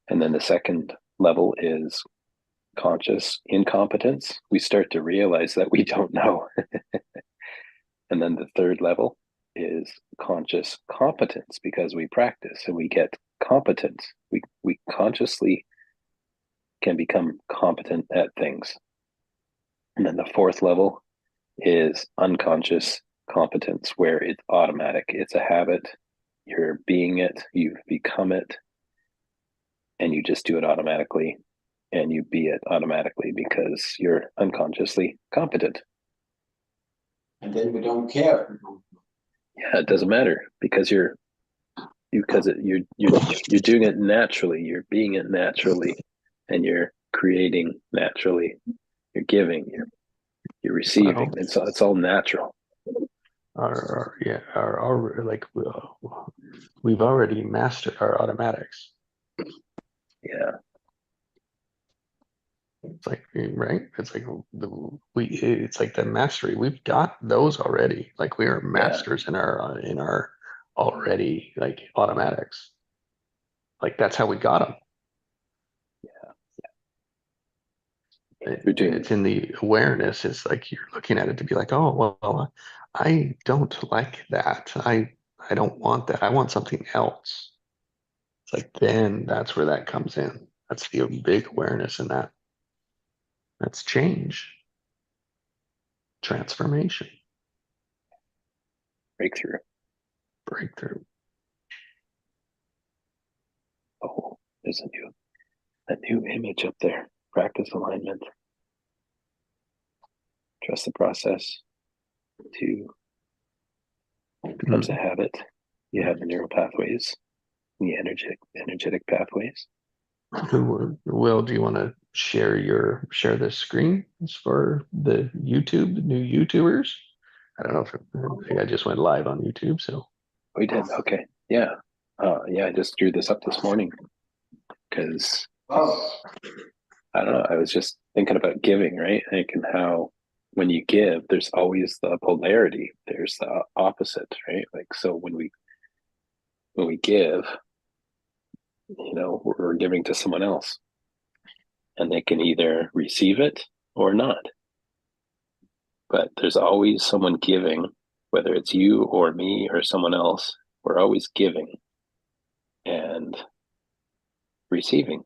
And then the second level is conscious incompetence. We start to realize that we don't know. And then the third level is conscious competence because we practice and we get competent. We consciously can become competent at things. And then the fourth level is unconscious competence, where it's automatic. It's a habit. You're being it, you've become it, and you just do it automatically. And you be it automatically because you're unconsciously competent. And then we don't care. Yeah, it doesn't matter because you're doing it naturally. You're being it naturally, and you're creating naturally. You're giving. You're receiving. Well, It's all natural. We've already mastered our automatics. Yeah, It's like, right? It's like it's like the mastery. We've got those already. Like we are yeah, masters in our already like automatics. Like that's how we got them. you're doing. It's in the awareness. It's like you're looking at it to be like, oh well, I don't like that. I don't want that. I want something else. It's like then that's where that comes in. That's the big awareness in that. That's change, transformation, Breakthrough. breakthrough. Oh, there's a new image up there. Practice alignment. Trust the process. Two, it becomes a Mm. habit. You have the neural pathways, the energetic pathways. Will, do you want to share the screen for the YouTube, the new YouTubers? I don't know if I think I just went live on YouTube, so We did. Okay. Yeah. Yeah, I just drew this up this morning because Oh, I don't know. I was just thinking about giving, right? Thinking how when you give, there's always the polarity. There's the opposite, right? Like so when we give, we're giving to someone else, and they can either receive it or not. But there's always someone giving, whether it's you or me or someone else. We're always giving and receiving,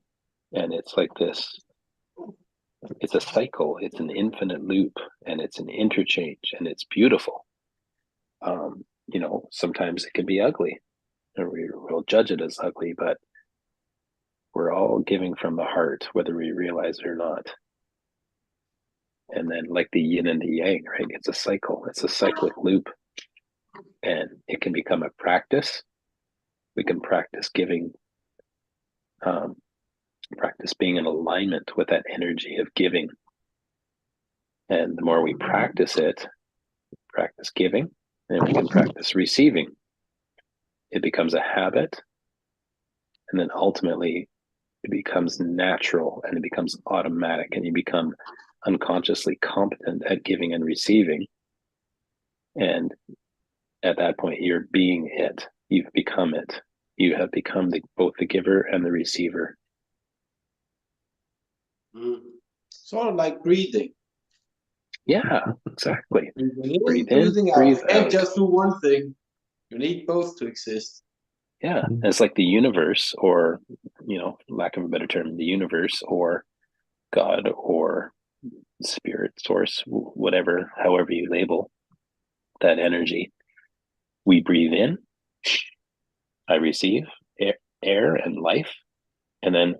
and it's like this. It's a cycle. It's an infinite loop, and it's an interchange, and it's beautiful. Sometimes it can be ugly, and we'll judge it as ugly, but we're all giving from the heart, whether we realize it or not. And then, like the yin and the yang, right? It's a cycle. It's a cyclic loop, and it can become a practice. We can practice giving, um, practice being in alignment with that energy of giving. And the more we practice it, practice giving, and we can practice receiving. It becomes a habit, and then ultimately it becomes natural and it becomes automatic, and you become unconsciously competent at giving and receiving. And at that point, you're being it. You've become it. You have become both the giver and the receiver. sort of like breathing. Yeah, exactly. Breathing in, Breathe in, breathing out. breathe You can't out. just do one thing. You need both to exist. Yeah. And it's like the universe, or, lack of a better term, the universe or God or spirit source, whatever, however you label that energy. We breathe in, I receive air and life, and then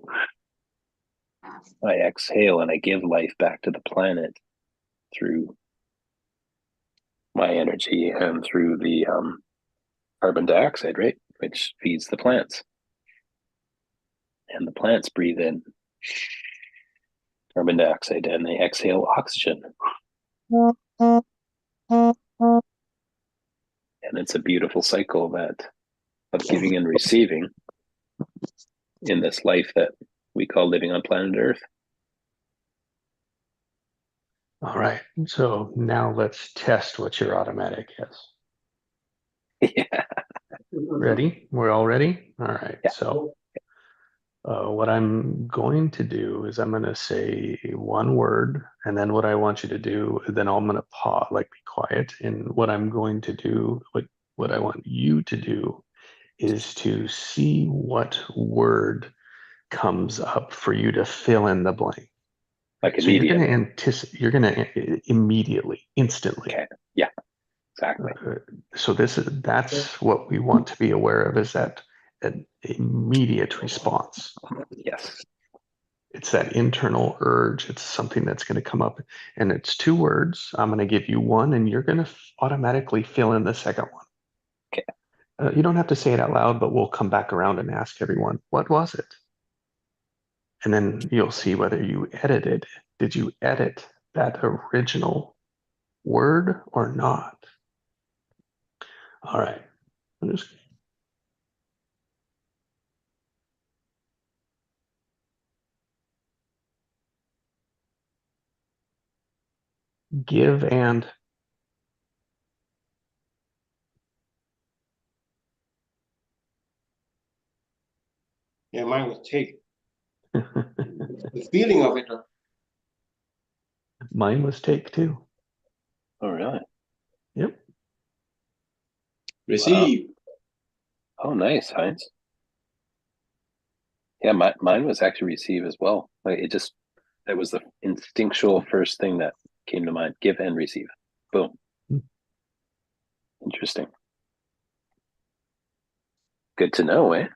I exhale and I give life back to the planet through my energy and through the carbon dioxide, right, which feeds the plants. And the plants breathe in carbon dioxide and they exhale oxygen. And it's a beautiful cycle of giving and receiving in this life that we call living on planet Earth. all right. So now let's test what your automatic is. Yeah. Ready? We're all ready? All right. Yeah. So What I'm going to do is I'm going to say one word, and then what I want you to do, then I'm going to pause, like be quiet. And what I'm going to do, what I want you to do is to see what word comes up for you to fill in the blank. Like So you're going to immediately. anticipate, you're going to immediately, instantly. Okay. Yeah, exactly. So that's what we want to be aware of, is that an immediate response. Yes. It's that internal urge. It's something that's going to come up, and it's two words. I'm going to give you one, and you're going to automatically fill in the second one. Okay. You don't have to say it out loud, but we'll come back around and ask everyone, what was it? And then you'll see whether you edited. Did you edit that original word or not? All right. I'm just give and Yeah, mine was take. The feeling of it. mine was take two. Oh, really? Yep. Receive. Oh, nice, Heinz. Yeah, mine was actually receive as well. Like it just, that was the instinctual first thing that came to mind. Give and receive. Boom. Interesting. Good to know, eh?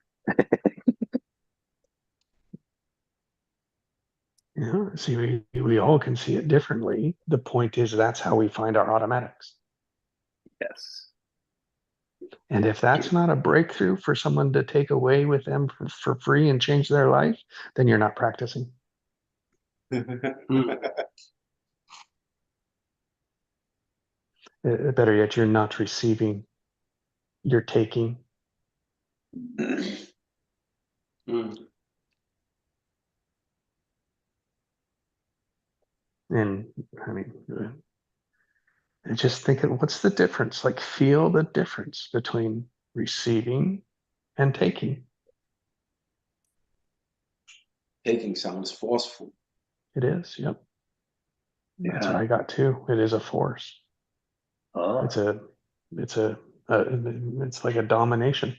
Yeah. See, we all can see it differently. The point is that's how we find our automatics. Yes. And if that's not a breakthrough for someone to take away with them for free and change their life, then you're not practicing. Better yet, you're not receiving, you're taking. And I mean, just think of what's the difference? Like, feel the difference between receiving and taking. Taking sounds forceful. It is. Yep. That's what Yeah. I got too. It is a force. Oh, It's a, it's a, it's like a domination.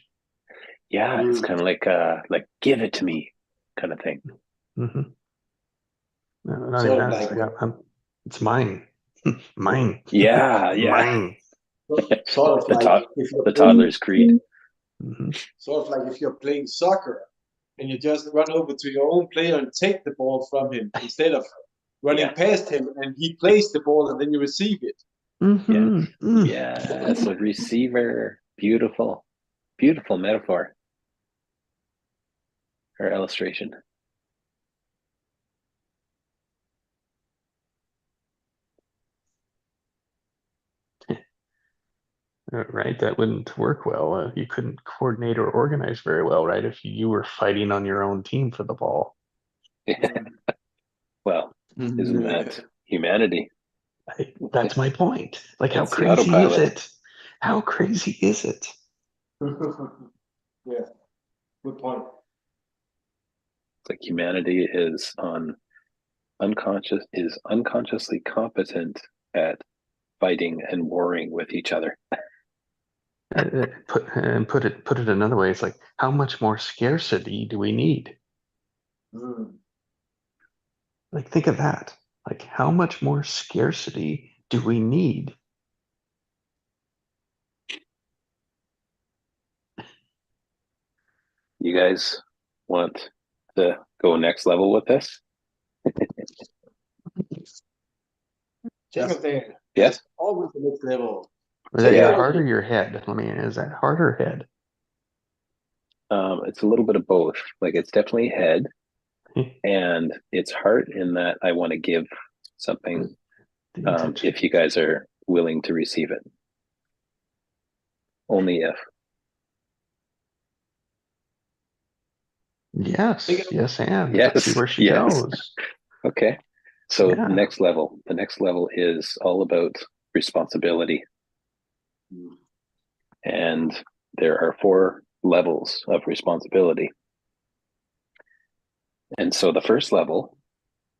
yeah. It's kind of like give it to me kind of thing. Mm-hmm. No, not even Sort of that. It's like like it's mine, mine, Yeah, yeah. mine. sort of The like top, if you're the playing, toddler's creed. Mm-hmm. sort of like if you're playing soccer and you just run over to your own player and take the ball from him instead of running Yeah, past him and he plays the ball and then you receive it. yeah, Mm-hmm. Mm. yeah. So receiver, beautiful, beautiful metaphor or illustration. Right, that wouldn't work well. You couldn't coordinate or organize very well, right? If you were fighting on your own team for the ball. Well, isn't that humanity? That's my point. Like, how It's the crazy is autopilot. it? How crazy is it? Yeah, good point. It's like humanity is unconsciously competent at fighting and warring with each other. Put it another way. It's like, how much more scarcity do we need? Mm. Like, think of that. Like, how much more scarcity do we need? You guys want to go next level with this? Just there. Yes. Always the next level. Is that your Yeah. heart or your head? Let me, is that heart or head? It's a little bit of both. Like it's definitely head and it's heart in that I want to give something The intention. if you guys are willing to receive it. Only if. Yes, yes, and let's see Yes, where she yes. goes. Okay. So Yeah. next level. The next level is all about responsibility. And there are 4 levels of responsibility. And so the first level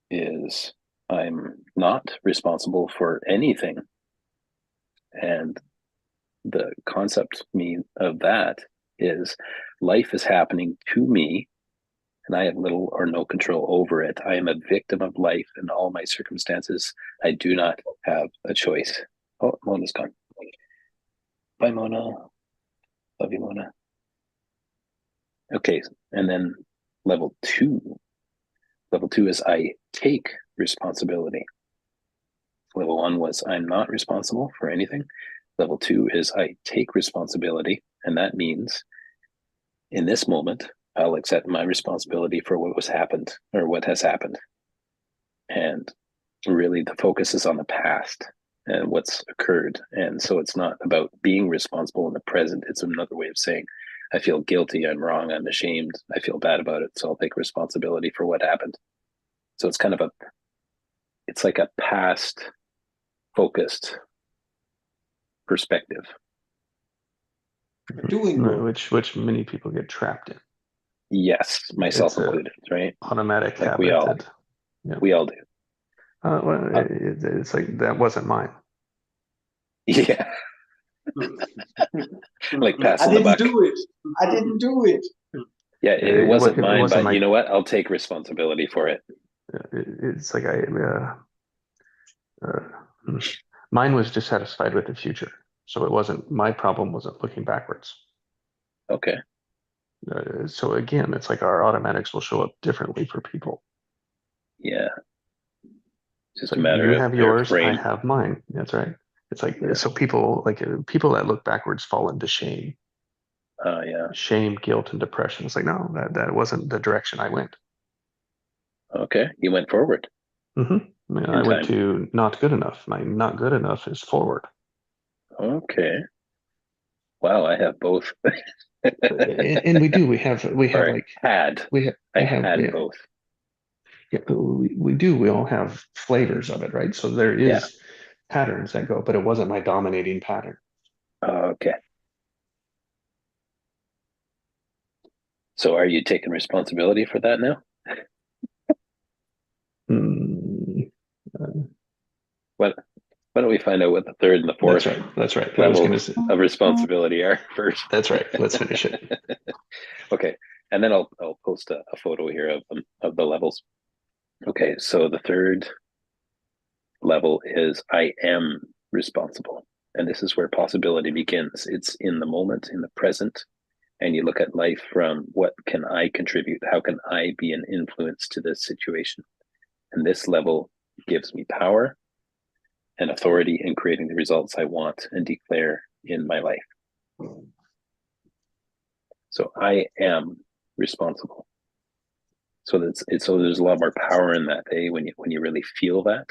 is I'm not responsible for anything. And the concept of that is life is happening to me and I have little or no control over it. I am a victim of life and all my circumstances. I do not have a choice. Oh, Mona's gone. Bye, Mona. Love you, Mona. Okay, and then level two. Level two is I take responsibility. Level one was I'm not responsible for anything. Level two is I take responsibility. And that means in this moment, I'll accept my responsibility for what was happened or what has happened. And really the focus is on the past and what's occurred. And so it's not about being responsible in the present. It's another way of saying, I feel guilty, I'm wrong, I'm ashamed, I feel bad about it. So I'll take responsibility for what happened. So it's kind of it's like a past focused perspective. Doing work. Which many people get trapped in. Yes, myself It's a included, right? Automatic Like habit. we all, we all do. Well, it's like that wasn't mine. Yeah, like I passing the didn't buck. do it. I didn't do it. Yeah, it wasn't mine, wasn't but you know what? I'll take responsibility for it. It's like mine was dissatisfied with the future, so it wasn't my problem. Wasn't looking backwards. Okay. So again, it's like our automatics will show up differently for people. Yeah. Just So a matter you of have their yours, I frame. have mine. That's right. It's like Yeah. so people people that look backwards fall into shame, Yeah. shame, guilt, and depression. It's like no, that wasn't the direction I went. Okay. You went forward I in went time. to not good enough. My not good enough is forward. Okay. Wow, I have both. And we have Or like had. we have I we have had yeah, both. yeah, but we all have flavors of it, right? So there Yeah. is patterns that go, but it wasn't my dominating pattern. Okay. So are you taking responsibility for that now? Hmm. What why don't we find out what the third and the That's fourth right. That's right. I was level gonna say of responsibility are first? that's right. Let's finish it. Okay. And then I'll post a photo here of them of the levels. Okay, so the third level is I am responsible. And this is where possibility begins. It's in the moment, in the present, and you look at life from what can I contribute? How can I be an influence to this situation? And this level gives me power and authority in creating the results I want and declare in my life. So I am responsible. So so there's a lot more power in that, when you really feel that.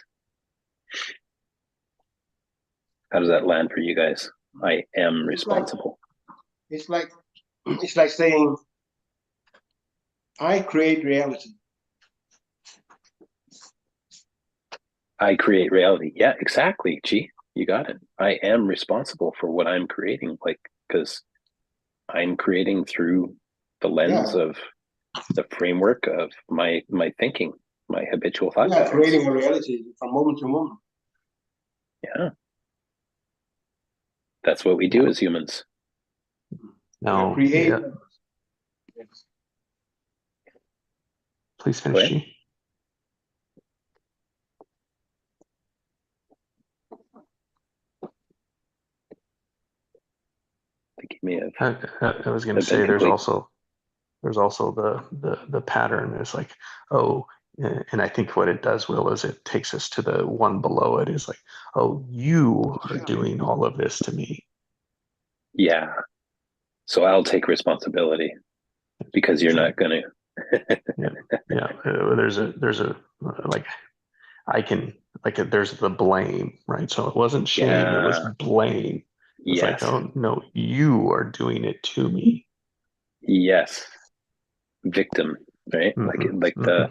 How does that land for you guys? I am responsible. It's like saying I create reality. I create reality. Yeah, exactly. Gee, you got it. I am responsible for what I'm creating, like, because I'm creating through the lens of the framework of my thinking, my habitual thought patterns. Creating a reality from moment to moment. Yeah, that's what we do as humans. No, Create. yeah. Please finish, G. I think you may have. I was going to say there's also the pattern is like, oh, and I think what it does, Will, is it takes us to the one below it is like, oh, you are doing all of this to me. Yeah. So I'll take responsibility because you're not going to. Yeah. There's a like I can like there's the blame, right? So it wasn't shame, it was blame. It's like, Yes. oh no, you are doing it to me. Yes. Victim, right? Like the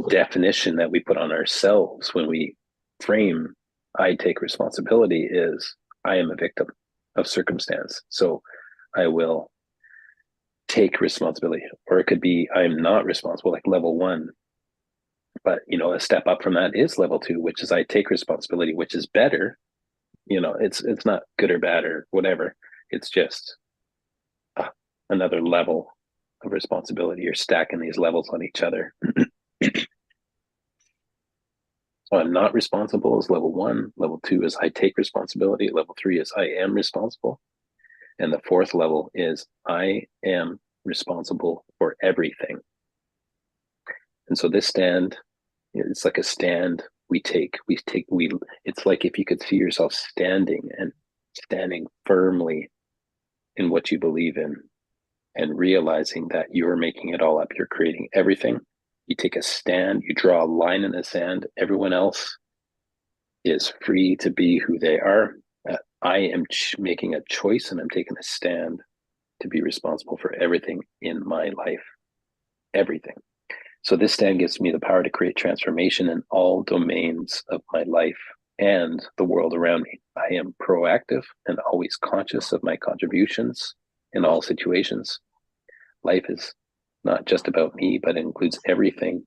definition that we put on ourselves when we frame I take responsibility is I am a victim of circumstance. So I will take responsibility, or it could be I'm not responsible, like level 1. But a step up from that is level 2, which is I take responsibility, which is better. It's not good or bad or whatever. It's just another level of responsibility. You're stacking these levels on each other. So I'm not responsible is level 1. Level 2 is I take responsibility. Level 3 is I am responsible. And the 4th level is I am responsible for everything. And so this stand, it's like a stand it's like if you could see yourself standing firmly in what you believe in, and realizing that you're making it all up. You're creating everything. You take a stand, you draw a line in the sand. Everyone else is free to be who they are. I am making a choice, and I'm taking a stand to be responsible for everything in my life. Everything. So this stand gives me the power to create transformation in all domains of my life and the world around me. I am proactive and always conscious of my contributions in all situations. Life is not just about me, but it includes everything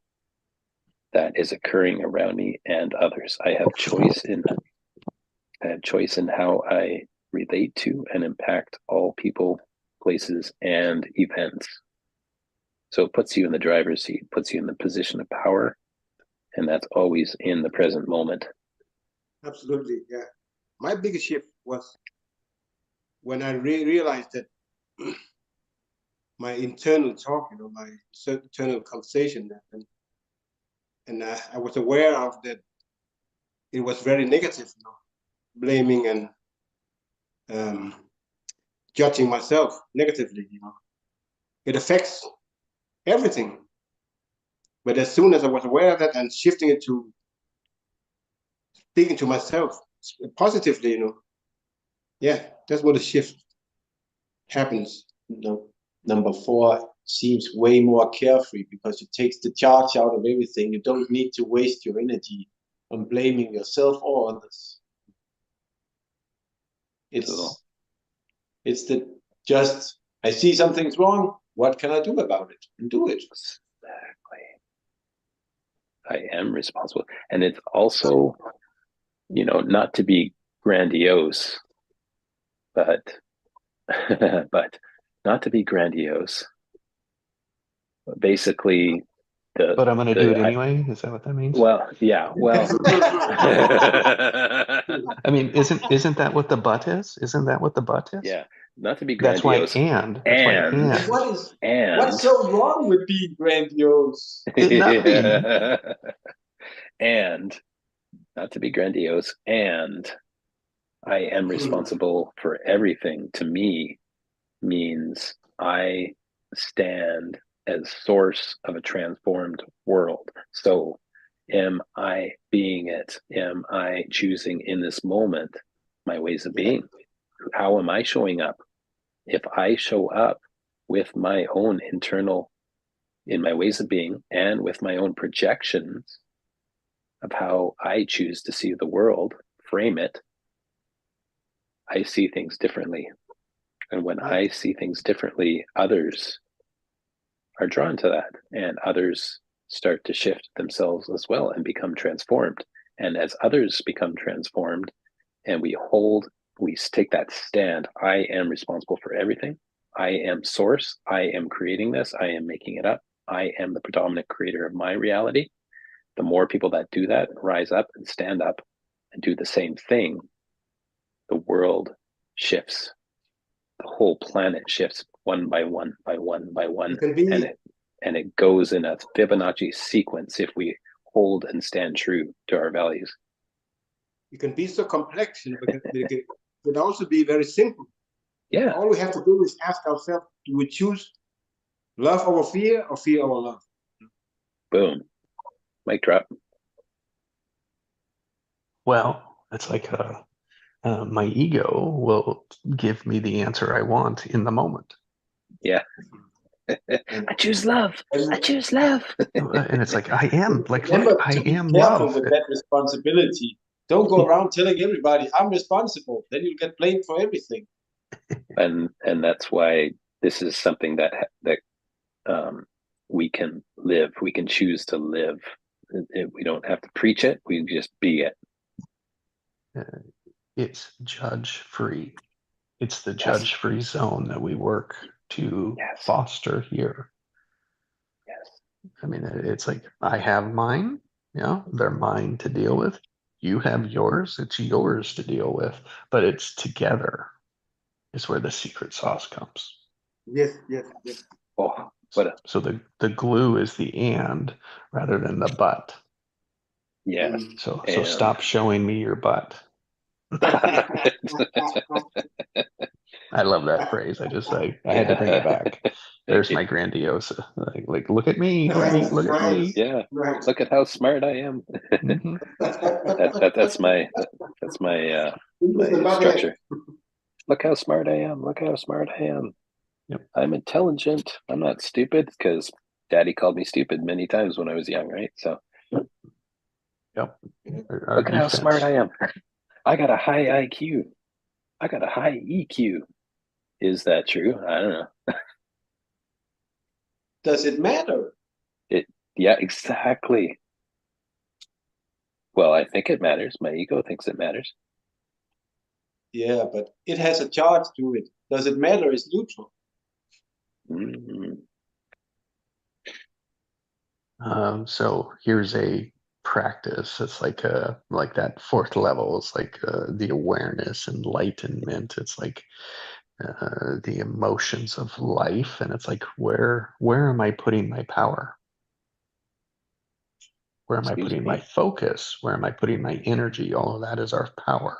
that is occurring around me and others. I have choice in how I relate to and impact all people, places, and events. So it puts you in the driver's seat, puts you in the position of power, and that's always in the present moment. Absolutely, yeah. My biggest shift was when I realized that my internal talk, my internal conversation, and I was aware of that it was very negative, blaming and judging myself negatively. It affects everything. But as soon as I was aware of that and shifting it to speaking to myself positively, yeah, that's what the shift happens. Number 4 seems way more carefree because it takes the charge out of everything. You don't need to waste your energy on blaming yourself or others. It's the just, I see something's wrong. What can I do about it? And do it. Exactly. I am responsible. And it's also, not to be grandiose, but not to be grandiose. Basically, But I'm going to do it anyway. Is that what that means? Well, yeah. Well, I mean, isn't that what the but is? Isn't that what the but is? Yeah. Not to be That's why grandiose. What's so wrong with being grandiose? Nothing. And not to be grandiose, and I am responsible for everything, to me means I stand as source of a transformed world. So am I being it? Am I choosing in this moment my ways of being? How am I showing up? If I show up with my own internal, in my ways of being, and with my own projections of how I choose to see the world, frame it, I see things differently. And when I see things differently, others are drawn to that, and others start to shift themselves as well and become transformed. And as others become transformed, and we take that stand, I am responsible for everything. I am source. I am creating this. I am making it up. I am the predominant creator of my reality. The more people that do that, rise up and stand up and do the same thing, the world shifts. The whole planet shifts one by one by one by one. And it goes in a Fibonacci sequence if we hold and stand true to our values. You can be so complex, but it could also be very simple. Yeah. All we have to do is ask ourselves, do we choose love over fear or fear over love? Boom. Mic drop. Well, it's like my ego will give me the answer I want in the moment. Yeah. I choose love. I choose love. And it's like, I am like, Remember look, I to be am careful love. with that responsibility. Don't go around telling everybody I'm responsible. Then you'll get blamed for everything. And that's why this is something that we can live. We can choose to live. We don't have to preach it. We just be it. It's judge free. It's the Yes. judge free zone that we work to Yes. foster here. Yes. I mean, it's like I have mine, they're mine to deal with. You have yours, it's yours to deal with, but it's together is where the secret sauce comes. Yes. Oh, what? So the glue is the and rather than the but. Yes. So And- stop showing me your butt. I love that phrase. I had to bring it back. There's my grandiose. Like, look at me, Nice, look at me. Yeah. Right. Look at how smart I am. Mhm. That's my structure. Look how smart I am. Look how smart I am. Yep. I'm intelligent. I'm not stupid, because Daddy called me stupid many times when I was young, right? So Yep. Our look at how defense. smart I am. I got a high IQ. I got a high EQ. Is that true? I don't know. Does it matter? Yeah, exactly. Well, I think it matters. My ego thinks it matters. Yeah, but it has a charge to it. Does it matter? It's neutral. Mm. So here's a practice. It's like that fourth level. It's like the awareness, enlightenment. It's like the emotions of life, and it's like where am I putting my power? Where am I Excuse putting me? my focus? Where am I putting my energy? All of that is our power.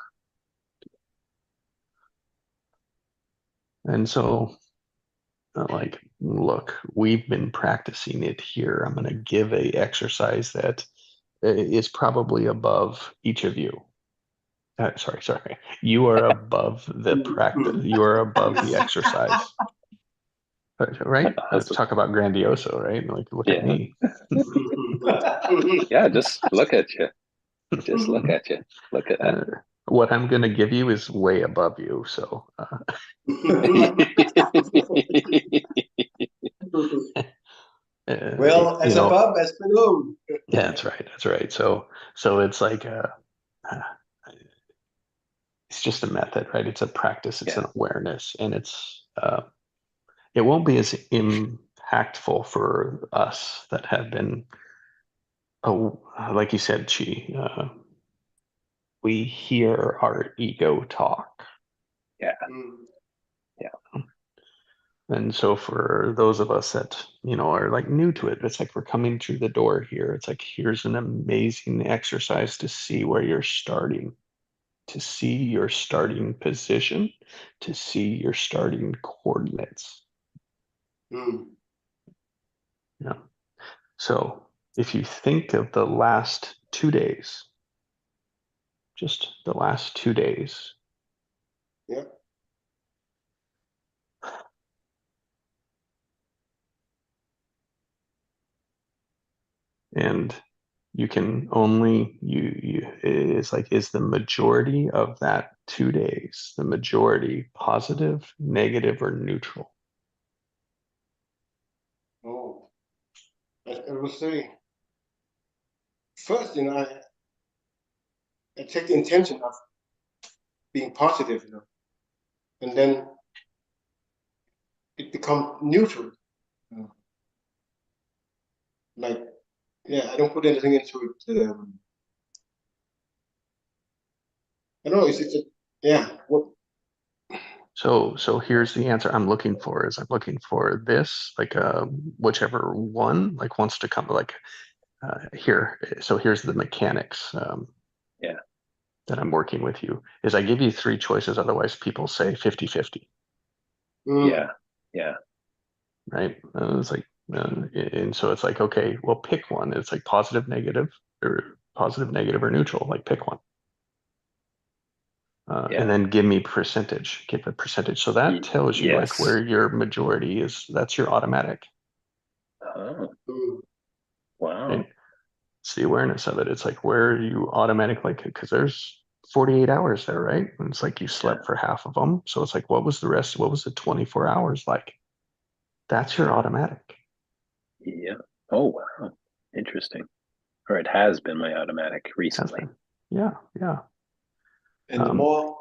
And so, like, look, we've been practicing it here. I'm going to give a exercise that is probably above each of you. Sorry. You are above the practice. You are above the exercise. Right? Let's talk about grandioso, right? Like, look at Yeah. me. Yeah, just look at you. Just look at you. Look at that. What I'm going to give you is way above you. So, Well, as above, as below. Yeah, that's right. That's right. So it's like it's just a method, right? It's a practice. It's an awareness, and it won't be as impactful for us that have been, like you said, Chi. We hear our ego talk. Yeah. Mm. And so for those of us that, are like new to it, it's like we're coming through the door here. It's like, here's an amazing exercise to see where you're starting, to see your starting position, to see your starting coordinates. Mm. Yeah. So if you think of the last 2 days, just the last 2 days. Yeah. And you can only it's like, is the majority of that 2 days the majority positive, negative, or neutral? Oh, I will say first, I take the intention of being positive, and then it becomes neutral. Like, yeah, I don't put anything into it. I don't know. Yeah. What? So here's the answer I'm looking for. I'm looking for this, like whichever one like wants to come, like here. So here's the mechanics. Yeah. That I'm working with you is I give you 3 choices. Otherwise people say 50-50. Yeah. Yeah. Right. It's like, and so it's like, okay, well, pick one. It's like positive, negative, or neutral. Like, pick one. And then give me percentage. Give a percentage. So that tells you like where your majority is. That's your automatic. Oh. Wow. Right? It's the awareness of it. It's like where you automatic, like, because there's 48 hours there, right? And it's like you slept for half of them. So it's like, what was the rest? What was the 24 hours like? That's your automatic. Yeah. Oh wow. Interesting. Or it has been my automatic Has recently. been. Yeah, yeah. And the more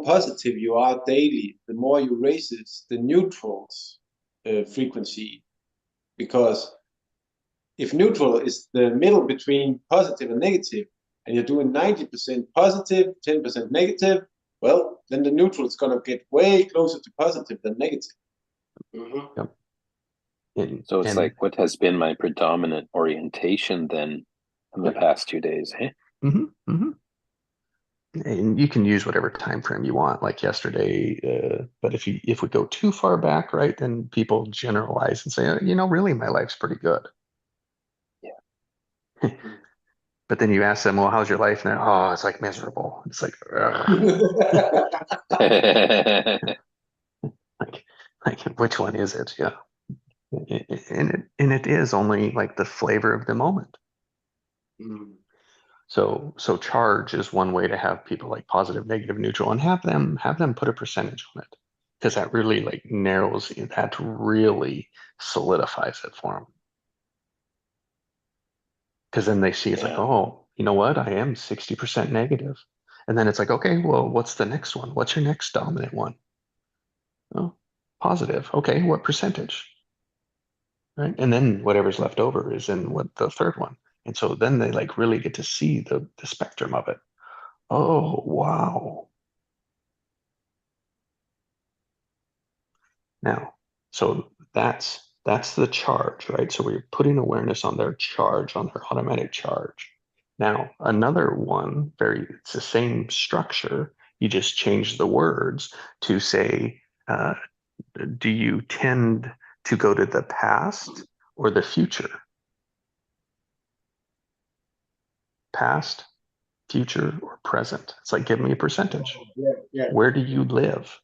positive you are daily, the more you raises the neutrals frequency. Because if neutral is the middle between positive and negative, and you're doing 90% positive, 10% negative, well, then the neutral is going to get way closer to positive than negative. Yep. So it's like what has been my predominant orientation then in the past 2 days, hey? And you can use whatever time frame you want, like yesterday. But if we go too far back, right, then people generalize and say, really, my life's pretty good. Yeah. But then you ask them, well, how's your life now? Oh, it's like miserable. It's like, like which one is it? Yeah. And it is only like the flavor of the moment. So charge is one way to have people like positive, negative, neutral, and have them put a percentage on it, because that really like narrows it. That really solidifies it for them. Because then they see it's like, oh, you know what? I am 60% negative. And then it's like, okay, well, what's the next one? What's your next dominant one? Oh, positive. Okay, what percentage? Right. And then whatever's left over is in what the third one. And so then they like really get to see the spectrum of it. Oh, wow. Now, so that's the charge, right? So we're putting awareness on their charge, on their automatic charge. Now, another one, it's the same structure. You just change the words to say, do you tend to go to the past or the future? Past, future, or present? It's like, give me a percentage. Yeah. Where do you live?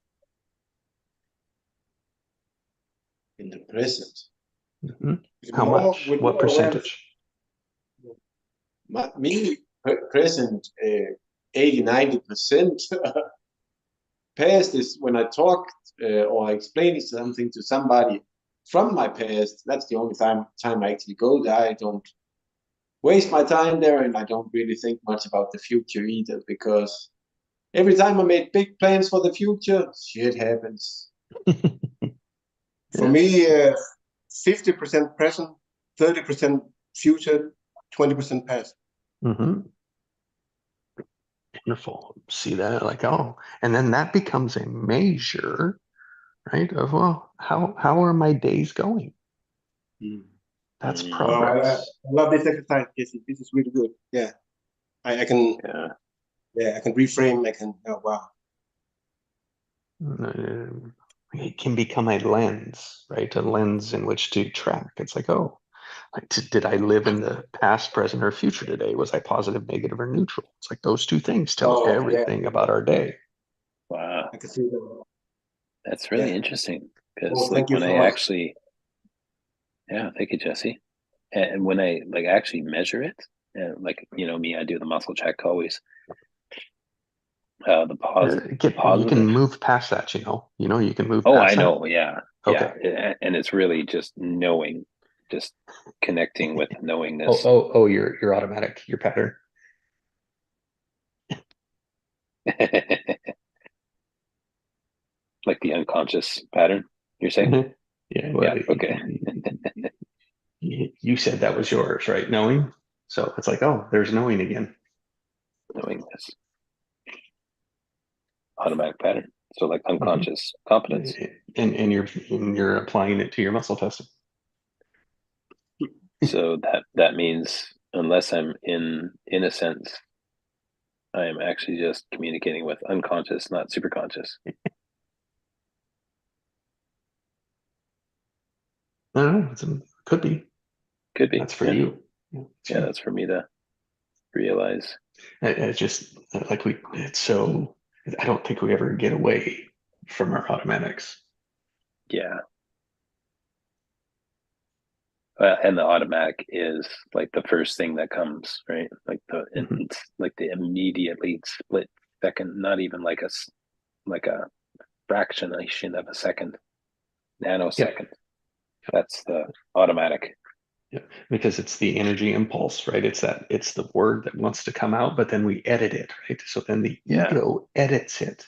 In the present. How much? What percentage? Me, present, 80-90%. Past is when I talk or I explain something to somebody from my past. That's the only time I actually go there. I don't waste my time there, and I don't really think much about the future either, because every time I made big plans for the future, shit happens. For me, 50% present, 30% future, 20% past. Wonderful. See that? Like, oh, and then that becomes a measure, right? Of, well, how are my days going? That's progress. I love this exercise, Jesse. This is really good. Yeah. I can I can reframe, wow. It can become a lens, right? A lens in which to track. It's like, oh, did I live in the past, present, or future today? Was I positive, negative, or neutral? It's like those two things tell everything about our day. Wow. I can see that. That's really interesting, because Well, like thank you when so I much. actually, yeah, thank you, Jesse. And when I like actually measure it, and like me, I do the muscle check always. The You can positive. move past that, you can move Oh, past I that. know. Yeah. Okay. Yeah. And it's really just knowing, just connecting with knowingness. Oh, your automatic, your pattern. Like the unconscious pattern, you're saying? Yeah. Well, Yeah. Okay. you said that was yours, right? Knowing. So it's like, oh, there's knowing again. Knowingness. Automatic pattern. So like unconscious competence. And you're applying it to your muscle testing. So that means unless I'm in a sense, I am actually just communicating with unconscious, not superconscious. No, could be. Could be. That's for you. Yeah, that's for me to realize. It's just like it's so, I don't think we ever get away from our automatics. Yeah. And the automatic is like the first thing that comes, right? Like it's like the immediately split second, not even like a fractionation of a second. nanosecond. That's the automatic. Yeah, because it's the energy impulse, right? It's the word that wants to come out, but then we edit it, right? So then the Yeah. ego edits it.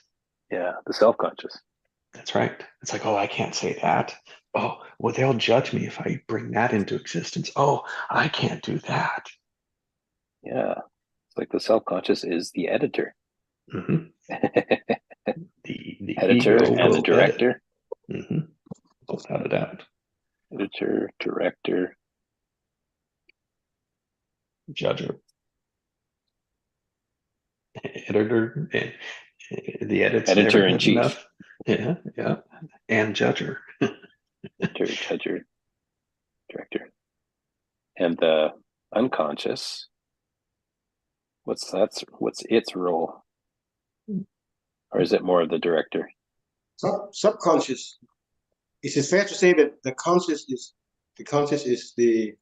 Yeah, the self-conscious. That's right. It's like, oh, I can't say that. Oh, well, they'll judge me if I bring that into existence. Oh, I can't do that. Yeah, it's like the self-conscious is the editor. Mm-hmm. The Editor ego and the will director. edit. Mm-hmm. Without a doubt. Editor, director, Judger. Editor. The edit's Editor never in good chief. enough. Yeah, yeah. And judger. Editor, judger, director. And the unconscious, what's its role? Or is it more of the director? Subconscious. Is it fair to say that the conscious is the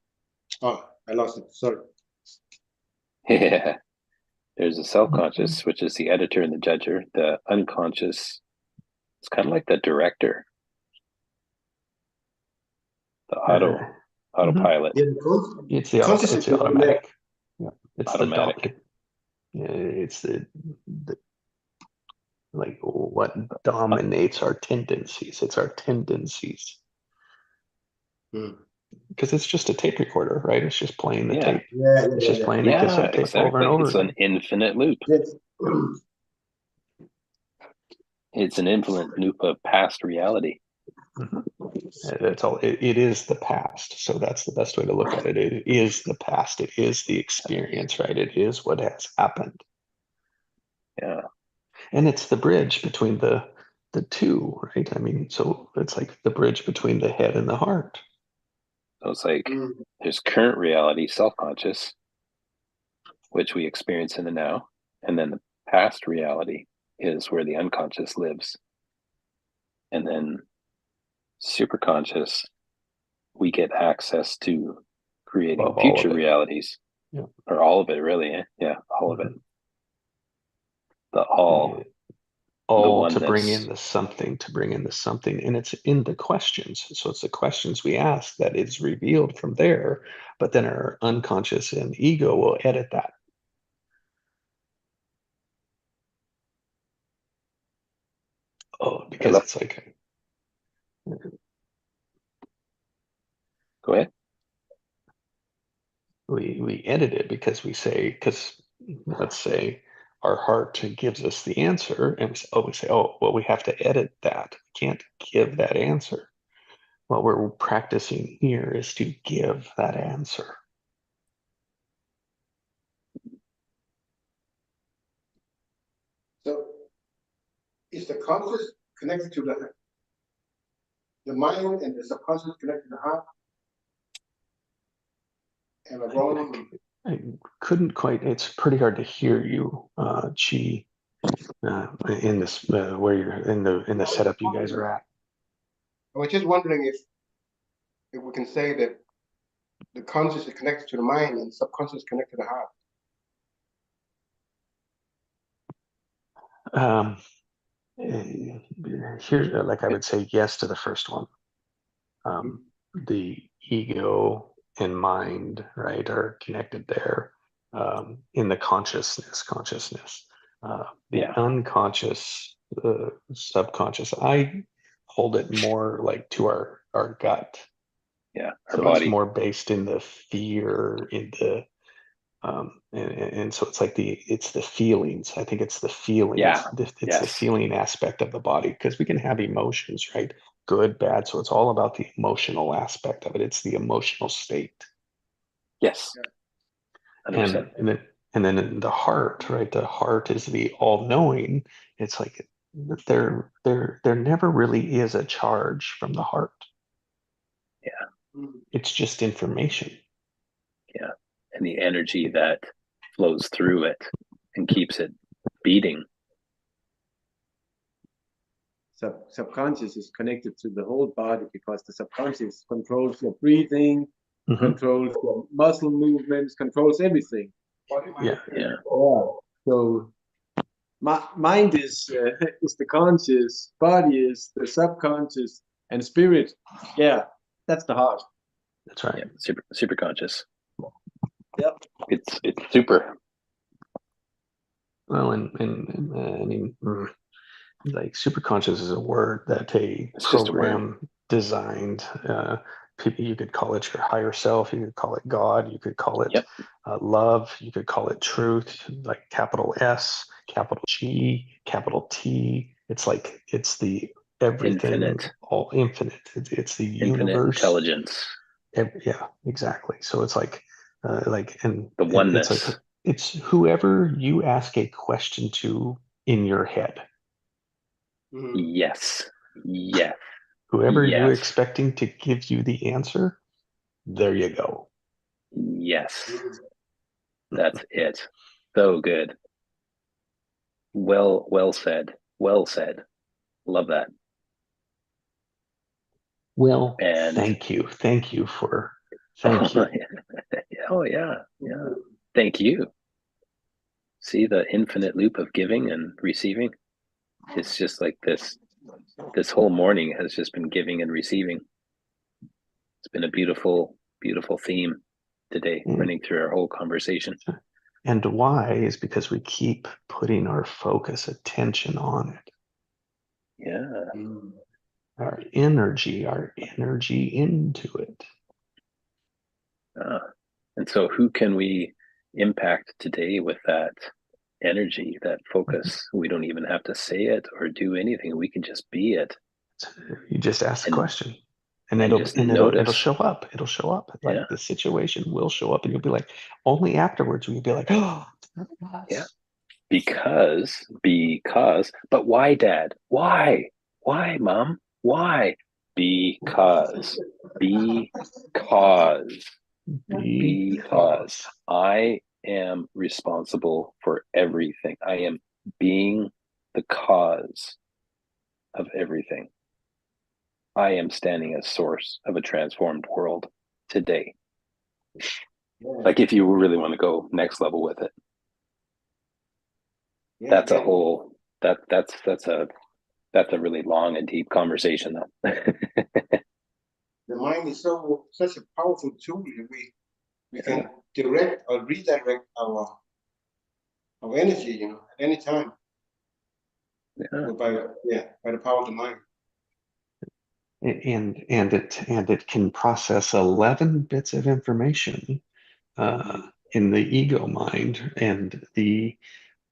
oh, I lost it, sorry. Yeah. There's a self-conscious, which is the editor and the judger. The unconscious, it's kind of like the director. The autopilot. Yeah, It's the conscious it's is the automatic. Yeah, it's automatic. It's the like what dominates our tendencies. It's our tendencies. Because it's just a tape recorder, right? It's just playing the tape. It's just playing the cassette tape exactly. over and over It's again. an infinite loop. Yes. It's an infinite loop of past reality. That's all. It is the past. So that's the best way to look at it. It is the past. It is the experience, right? It is what has happened. Yeah. And it's the bridge between the two, right? I mean, so it's like the bridge between the head and the heart. So it's like there's current reality, self-conscious, which we experience in the now, and then the past reality is where the unconscious lives. And then superconscious, we get access to creating future realities. Yeah. Or all of it, really. Yeah, all of it. The all. All to bring in the something, and it's in the questions. So it's the questions we ask that is revealed from there, but then our unconscious and ego will edit that. Oh, because it's like, go ahead. We edit it because let's say our heart gives us the answer, and we say, oh, well, we have to edit that. We can't give that answer. What we're practicing here is to give that answer. So is the conscious connected to the mind and the subconscious connected to the heart? Am I wrong? I couldn't quite. It's pretty hard to hear you, Chi, in this where you're in the setup you guys are at. I was just wondering if we can say that the conscious is connected to the mind and the subconscious is connected to the heart. Here's like I would say yes to the first one. The ego and mind, right, are connected there in the consciousness. The unconscious, subconscious, I hold it more like to our gut. Yeah, our body. It's more based in the fear, in the and so it's like it's the feelings. I think it's the feelings. Yeah. It's the feeling aspect of the body, because we can have emotions, right? Good, bad. So it's all about the emotional aspect of it. It's the emotional state. Yes. 100%. And then in the heart, right? The heart is the all-knowing. It's like there never really is a charge from the heart. Yeah. It's just information. Yeah. And the energy that flows through it and keeps it beating. Subconscious is connected to the whole body, because the subconscious controls your breathing, controls your muscle movements, controls everything. Yeah. So mind is the conscious, body is the subconscious, And spirit, yeah, that's the heart. That's right. Yeah, super conscious. Yep. It's super. Well, I mean, like superconscious is a word that a It's just a word. program designed. People, you could call it your higher self. You could call it God. You could call it Yep. love. You could call it truth. Like capital S, capital G, capital T. It's like it's the everything, Infinite. all infinite. It's the Infinite universe. intelligence. Yeah, exactly. So it's like, and The it's like oneness. it's whoever you ask a question to in your head. Yes. Yes. Whoever you Yes. expecting to give you the answer, there you go. Yes. That's it. So good. Well said. Well said. Love that. Well, And thank you. Thank you for oh, thank you. oh yeah. Yeah. Thank you. See the infinite loop of giving and receiving? It's just like this whole morning has just been giving and receiving. It's been a beautiful, beautiful theme today, running through our whole conversation. And why is because we keep putting our focus, attention on it. Yeah. Our energy into it. And so who can we impact today with that energy, that focus? We don't even have to say it or do anything. We can just be it. You just ask the And question. And just it'll notice. show up. It'll show up. Like Yeah. the situation will show up and you'll be like, only afterwards will you be like, oh, Yeah. Because, but why, Dad? Why, Mom? Why? Because, because I am responsible for everything. I am being the cause of everything. I am standing as source of a transformed world today. Like if you really want to go next level with it, that's a whole that's a really long and deep conversation though. The mind is such a powerful tool that we can direct or redirect our energy, at any time. By the power of the mind. And it can process 11 bits of information in the ego mind, and the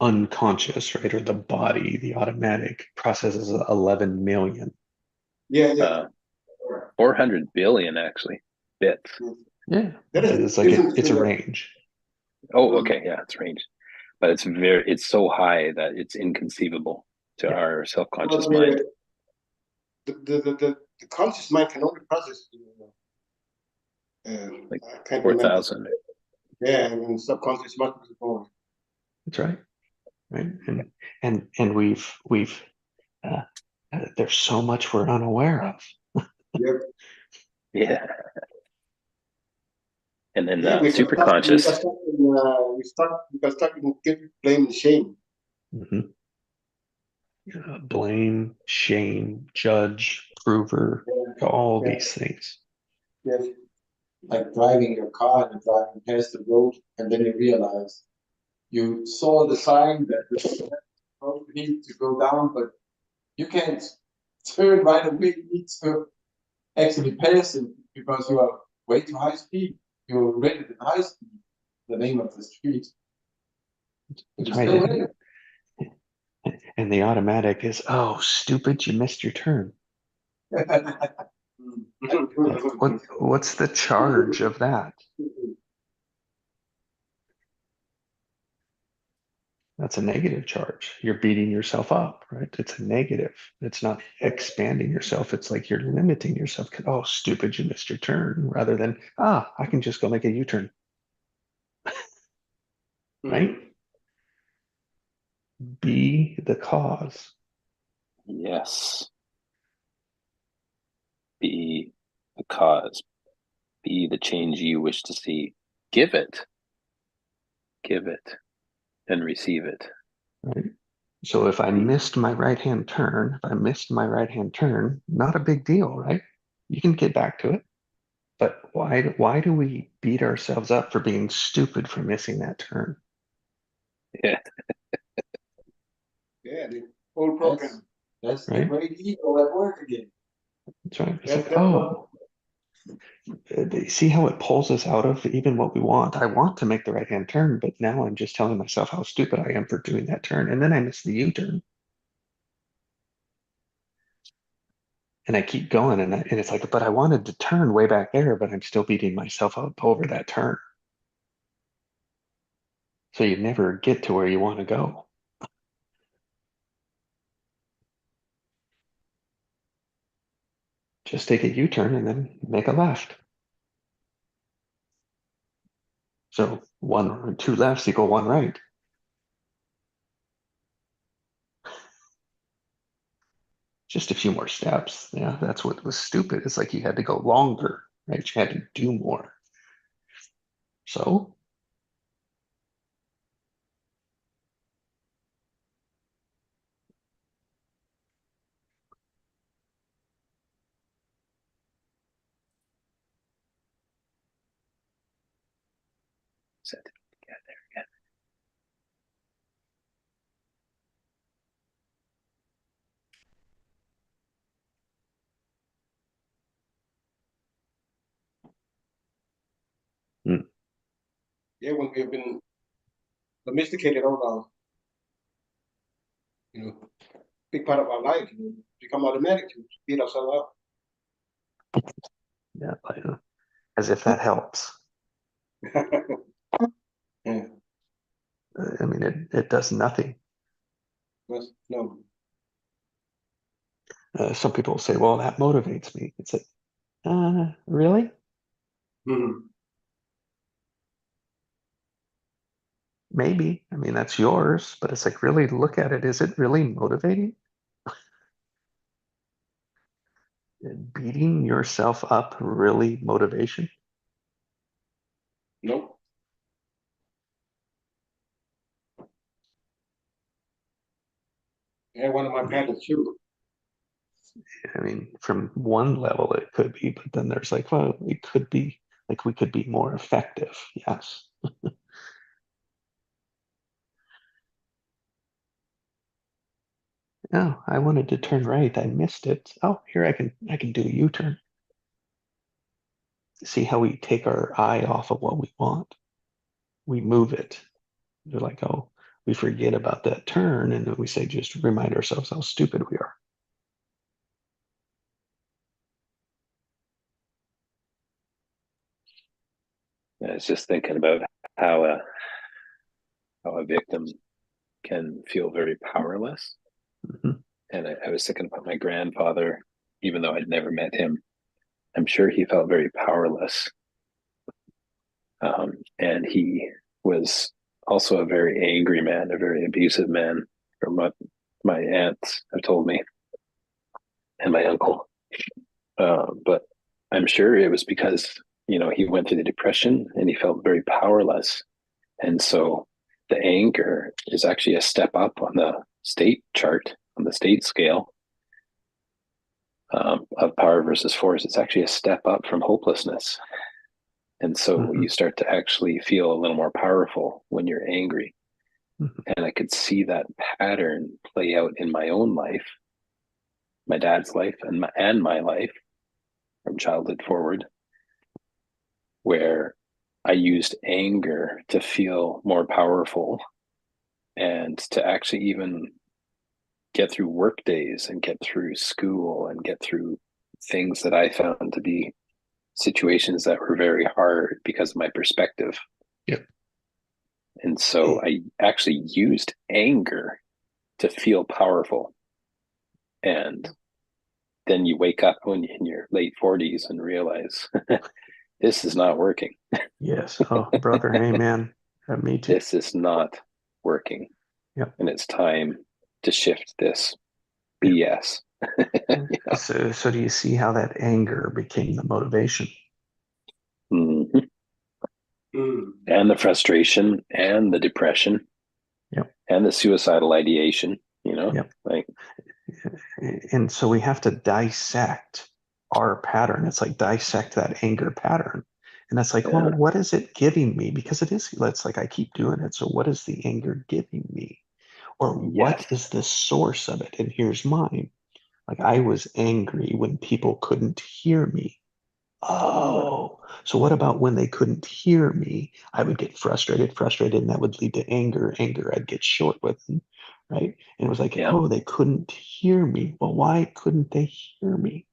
unconscious, right, or the body, the automatic processes 11 million. Yeah. 400 billion actually bits. Yeah, it's like it's a range. Oh, okay, yeah, it's range, but it's so high that it's inconceivable to our self-conscious mind. The conscious mind can only process like I can't 4,000. Yeah, and subconscious must be born. That's right. And we've there's so much we're unaware of. Yep. Yeah. And then we super conscious. We got stuck in guilt, blame, and shame. Blame, shame, judge, prover, all these things. Yes. Like driving your car and driving past the road, and then you realize you saw the sign that the road needs to go down, but you can't turn right away. You need to actually pass it because you are way too high speed. You're rated at high speed, the name of the street. That's right. And the automatic is, oh, stupid, you missed your turn. What's the charge of that? That's a negative charge. You're beating yourself up, right? It's a negative. It's not expanding yourself. It's like you're limiting yourself. Oh, stupid, you missed your turn, rather than, I can just go make a U-turn. Right? Be the cause. Yes. Be the cause. Be the change you wish to see. Give it and receive it. Right. So if I missed my right-hand turn, not a big deal, right? You can get back to it. But why do we beat ourselves up for being stupid for missing that turn? Yeah. Yeah, the whole program. That's the Right? great ego at work again. That's right. It's That, like, that's what, oh, see how it pulls us out of even what we want. I want to make the right-hand turn, but now I'm just telling myself how stupid I am for doing that turn. And then I miss the U-turn. And I keep going, and it's like, but I wanted to turn way back there, but I'm still beating myself up over that turn. So you never get to where you want to go. Just take a U-turn and then make a left. So one or two lefts equal one right. Just a few more steps. Yeah, that's what was stupid. It's like you had to go longer, right? You had to do more. So Set it together again. yeah, when we've been domesticated all our, big part of our life, become automatic to beat ourselves yeah, like, as if that helps. up. Yeah, I mean, it does nothing. no. Some people say, well, that motivates me. It's like, really? Mhm. Maybe. I mean, that's yours, but it's like, really look at it. Is it really motivating? Beating yourself up really motivation? Nope. Yeah, one of my patterns too. I mean, from one level it could be, but then there's like, well, it could be like we could be more effective. Yes. Oh, I wanted to turn right. I missed it. Oh, here I can do a U-turn. See how we take our eye off of what we want. We move it. They're like, oh, we forget about that turn, and then we say, just remind ourselves how stupid we are. I was just thinking about how a victim can feel very powerless. Mhm. And I was thinking about my grandfather, even though I'd never met him. I'm sure he felt very powerless. And he was also a very angry man, a very abusive man, from what my aunts have told me and my uncle. But I'm sure it was because, he went through the depression and he felt very powerless. And so the anger is actually a step up on the state chart, on the state scale, of power versus force. It's actually a step up from hopelessness. And so Mhm. you start to actually feel a little more powerful when you're angry. Mhm. And I could see that pattern play out in my own life, my dad's life, and my life from childhood forward, where I used anger to feel more powerful and to actually even get through work days and get through school and get through things that I found to be situations that were very hard because of my perspective. Yep. And so I actually used anger to feel powerful. And then you wake up when in your late 40s and realize this is not working. Yes. Oh, brother, amen. Me too. This is not working. Yep. And it's time to shift this Yep. BS. So do you see how that anger became the motivation? Mhm. And the frustration and the depression Yep. and the suicidal ideation. you know, Yep. like, And so we have to dissect our pattern. It's like dissect that anger pattern. And it's like, well, yeah, what is it giving me? Because it's like I keep doing it. So what is the anger giving me? Or yes, what is the source of it? And here's mine. Like I was angry when people couldn't hear me. Oh, so what about when they couldn't hear me? I would get frustrated, and that would lead to anger. I'd get short with them, right? And it was like, yeah. oh, they couldn't hear me. Well, why couldn't they hear me?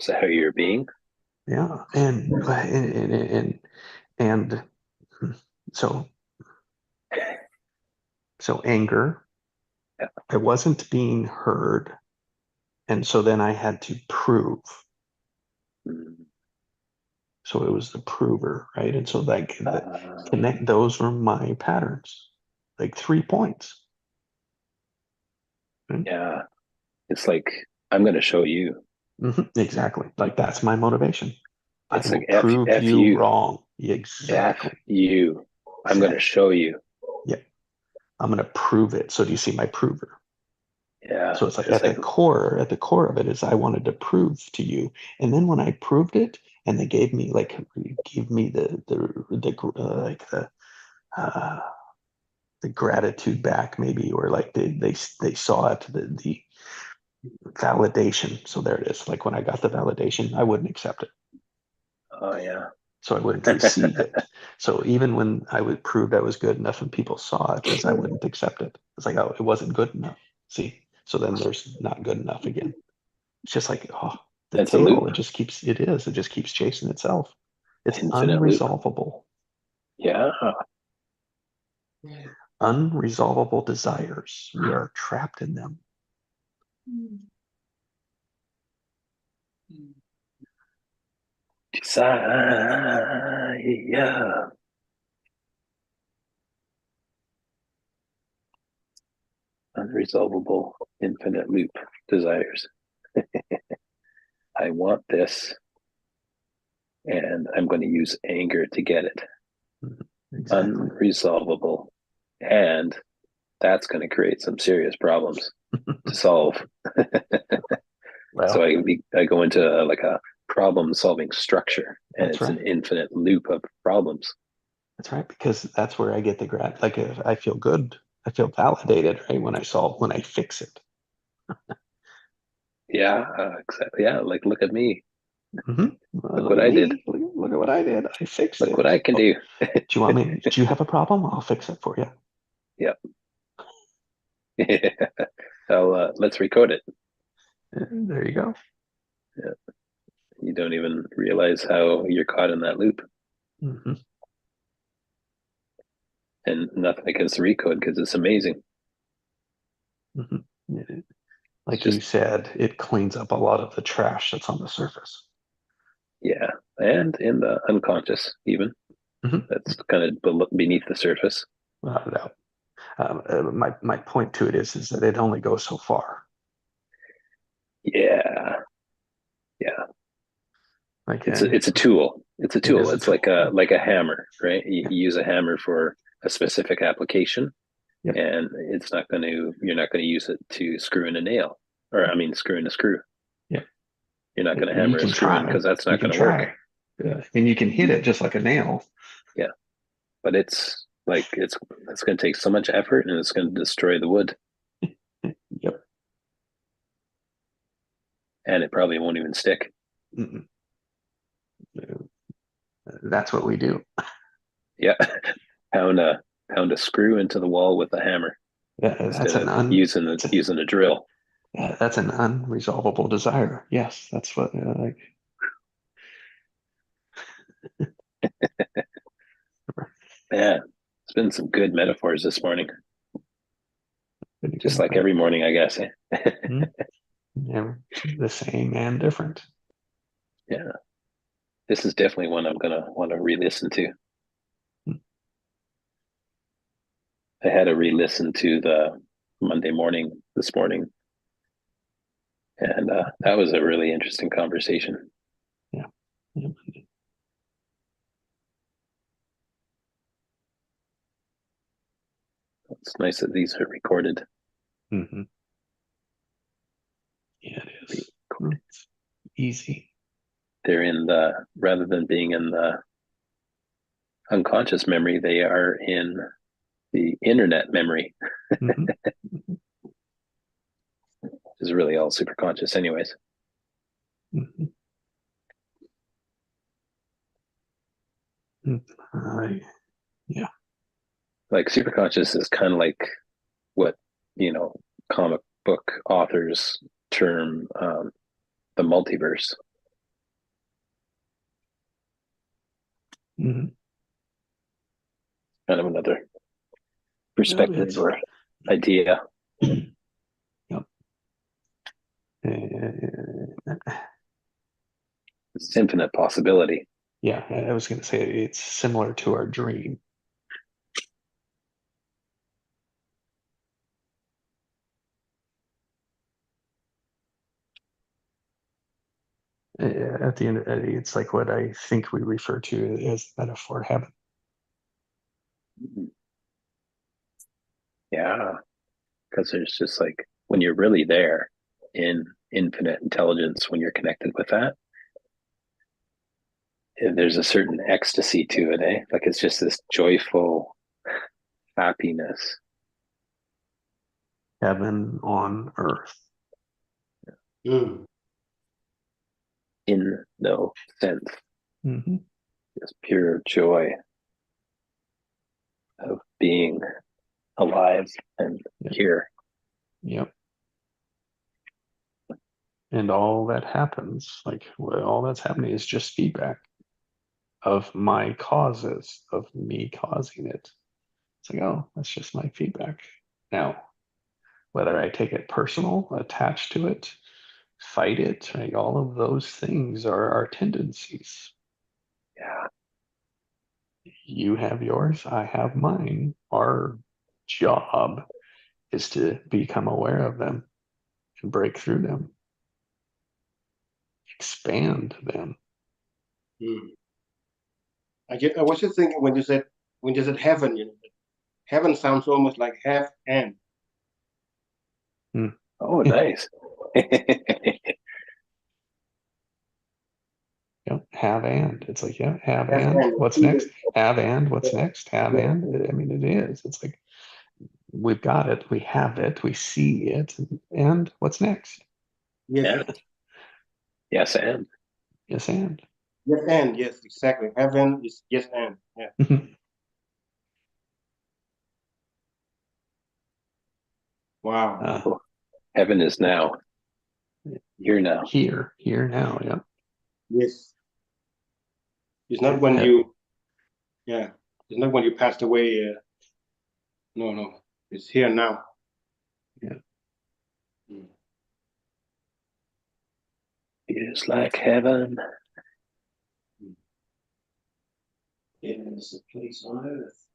Is that how you're being? Yeah, and so anger. Yeah. I wasn't being heard, and so then I had to prove. Mm. So it was the prover, right? And so like Uh, connect those were my patterns, like 3 points. Right? yeah. It's like, I'm going to show you. Exactly. Like that's my motivation. I It's will like, prove F you you, wrong. F Exactly. you. I'm going to Exactly. show you. Yeah. I'm going to prove it. So do you see my prover? Yeah. So it's like It's like, at the core of it is I wanted to prove to you. And then when I proved it and they gave me like uh, the gratitude back maybe, or like they saw it, the validation. So there it is. Like when I got the validation, I wouldn't accept it. oh, yeah. So I wouldn't receive it. So even when I would prove I was good enough and people saw it, is I wouldn't accept it. It's like, oh, it wasn't good enough. See? So then there's not good enough again. It's just like, oh, the It's a tail, loop, it just keeps chasing itself. It's infinite loop. unresolvable. Yeah. Unresolvable desires. We are trapped in them. Desire. Unresolvable, infinite loop desires. I want this, and I'm going to use anger to get it. Exactly. Unresolvable. And that's going to create some serious problems to solve. So Well, I go into like a problem solving structure, and that's it's an right. infinite loop of problems. That's right, because that's where I get the like if I feel good, I feel validated, right? When I fix it. Yeah, exactly. Yeah, like look at me. Look Look what at I did. me. Look at what I did. I fixed Look what it. I can Oh, do. do you want me? Do you have a problem? I'll fix it for you. Yep. So let's recode it. There you go. Yeah. You don't even realize how you're caught in that loop, hmm and nothing against the recode because it's amazing. hmm It's Like you just, said, it cleans up a lot of the trash that's on the surface. yeah, and in the unconscious even, hmm that's kind of beneath the surface. Without a doubt. My point to it is that it only goes so far. Yeah, yeah. Like It's a tool. It's a it tool. is a It's tool. like a hammer, right? You Yeah. use a hammer for a specific application, Yep. and you're not going to use it to screw in a nail, or I mean, screw in a screw. Yep. You're not going to You hammer a can screw in try. because that's You not can going to work. try. Yeah. And you can hit it just like a nail. Yeah, but it's like it's going to take so much effort, and it's going to destroy the wood, Yep. and it probably won't even stick. Mm-mm. That's what we do. Yeah, pound a pound a screw into the wall with a hammer Yeah, instead of using a drill. yeah, that's an unresolvable desire. Yes, that's what like. Yeah, it's been some good metaphors this morning, Pretty just good, like right? every morning, I guess. Eh? Yeah, the same and different. Yeah, this is definitely one I'm gonna want to re-listen to. Mm, I had to re-listen to the Monday morning this morning, and that was a really interesting conversation. Yeah. Yeah. It's nice that these are recorded. Mm-hmm. Yeah, it is. It's easy. They're in the, rather than being in the unconscious memory, they are in the internet memory, Mm-hmm. which is really all super conscious anyways. Mm-hmm. Yeah. Like super conscious is kind of like what, comic book authors term the multiverse. Mm-hmm. Kind of another No, perspective or idea. Yep. It's infinite possibility. Yeah, I was going to say it's similar to our dream. At the end of the day, it's like what I think we refer to as metaphor heaven. Yeah, because there's just like when you're really there in infinite intelligence, when you're connected with that, there's a certain ecstasy to it, eh? Like it's just this joyful happiness. Heaven on earth. Mm. In no sense, Mm-hmm. just pure joy of being alive and Yep. here. Yep. And all that happens, like all that's happening is just feedback of my causes, of me causing it. It's like, oh, that's just my feedback. Now, whether I take it personal, attach to it, fight it, right? All of those things are our tendencies. Yeah. You have yours, I have mine. Our job is to become aware of them and break through them, expand them. Mm. I was just thinking when you said heaven, heaven sounds almost like half and. Oh, nice. Yep, have and. It's like, yeah, have Half and. and. What's next? Have and. What's next? Have and. I mean, it is. It's like we've got it, we have it, we see it, and what's next? Yes. Yeah. Yes, and Yes, and. Yes and yes, exactly. Heaven is yes and. Yeah. Wow. oh, heaven is now. Here now. Here now. Yep. Yes. It's not when Yeah. you, yeah. It's not when you passed away. No, no. It's here now. Yeah. Mm. Feels like heaven. Heaven is a place on earth.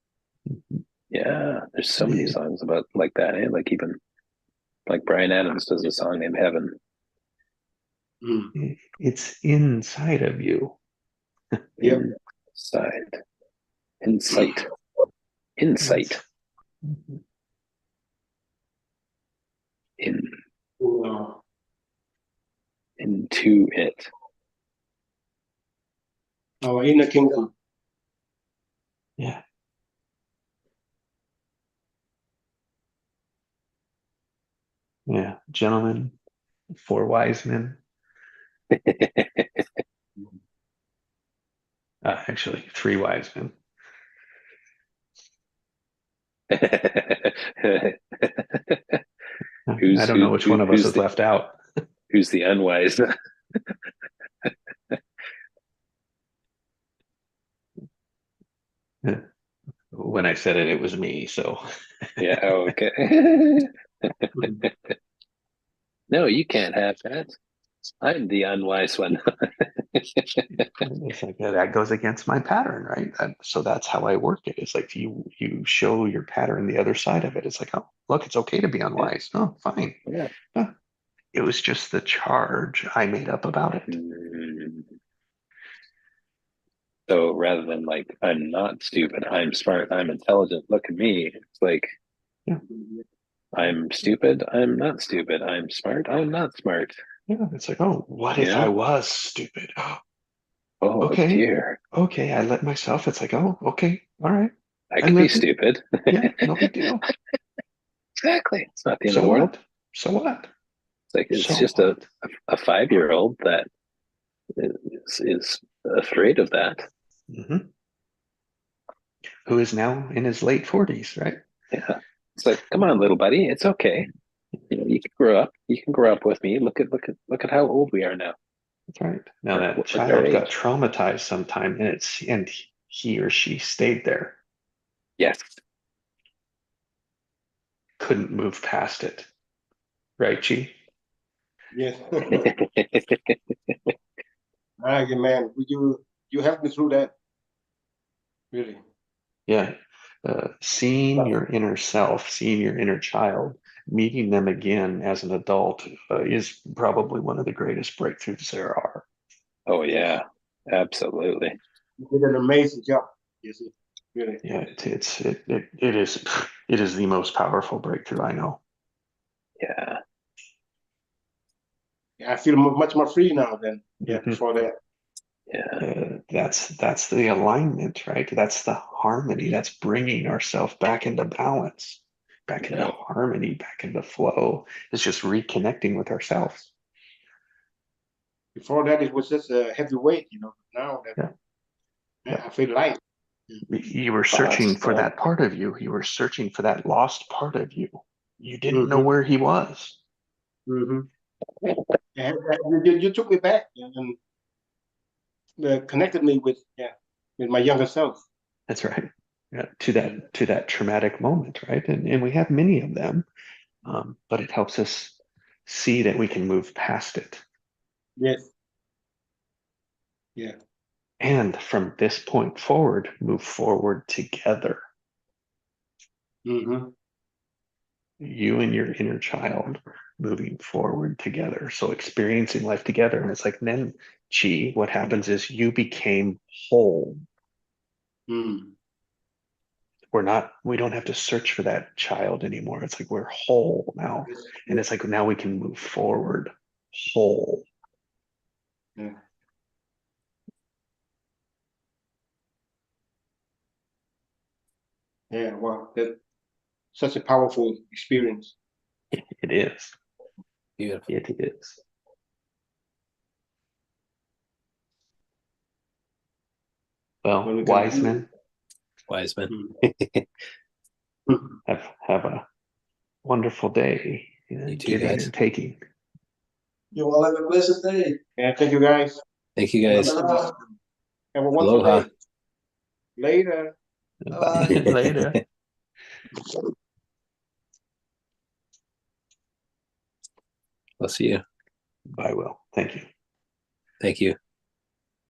Yeah, there's so many songs about like that, eh? Like even like Brian Adams does a song named Heaven. Mm. It's inside of you. Yep. Inside. Insight. Insight. In Wow. into it. Our inner kingdom. Yeah. Yeah. Gentlemen, 4 wise men. Actually, 3 wise men. I don't know which one of us is left out. Who's the unwise? When I said it, it was me. So Yeah, okay. No, you can't have that. I'm the unwise one. it's like that goes against my pattern, right? So that's how I work it. It's like you show your pattern the other side of it. It's like, oh, look, it's okay to be unwise. Oh, fine. Yeah. It was just the charge I made up about it. So rather than like, I'm not stupid, I'm smart, I'm intelligent, look at me. It's like, Yeah. I'm stupid. I'm not stupid. I'm smart. I'm not smart. Yeah, it's like, oh, what if Yeah. I was stupid? Oh Okay, dear. okay, I let myself. It's like, oh, okay, all right, I I could be lived it. stupid. Yeah, no big deal. Exactly. It's not the end of So the world. what? So what? It's like it's So just what? a 5-year-old that is afraid of that. Hmm. Who is now in his late 40s, right? Yeah. It's like, come on, little buddy. It's okay. You know, you can grow up. You can grow up with me. Look at how old we are now. That's right. Now Or that look at our child got age. traumatized sometime, and he or she stayed there, Yes. couldn't move past it, right, Chi? Yes. Ah, yeah, man, you helped me through that, really. Yeah. Seeing your inner self, seeing your inner child, meeting them again as an adult is probably one of the greatest breakthroughs there are. Oh yeah. Absolutely. You did an amazing job. Yes, really. Yeah, it is the most powerful breakthrough I know. Yeah. Yeah, I feel much more free now than Mhm. before that. Yeah. That's the alignment, right? That's the harmony. That's bringing ourselves back into balance, back into Yeah. harmony, back into flow. It's just reconnecting with ourselves. Before that, it was just a heavy weight, Now that Yeah, yeah. I feel light. You were searching for Awesome. that part of you. You were searching for that lost part of you. You didn't know Mm-hmm. where he was. Mm-hmm. And you took me back and connected me with my younger self. That's right. Yeah, to that traumatic moment, right? And we have many of them, but it helps us see that we can move past it. Yes. Yeah. And from this point forward, move forward together. Mm-hmm. You and your inner child moving forward together. So experiencing life together. And it's like, then, Chi, what happens is you became whole. Mm. We don't have to search for that child anymore. It's like we're whole now. Yes. And Yes. it's like now we can move forward whole. Yeah. Yeah. Wow. That's such a powerful experience. It is. Beautiful. It is. When Well, we can wise do it. men, Wiseman. Mm. have a wonderful day, You too, giving guys. and taking. You all have a blessed day. Yeah. Thank you, guys. Thank you guys. Aloha. Have a wonderful Aloha. day. Later. Bye. Later. We'll see you. I will. Thank you. Thank you.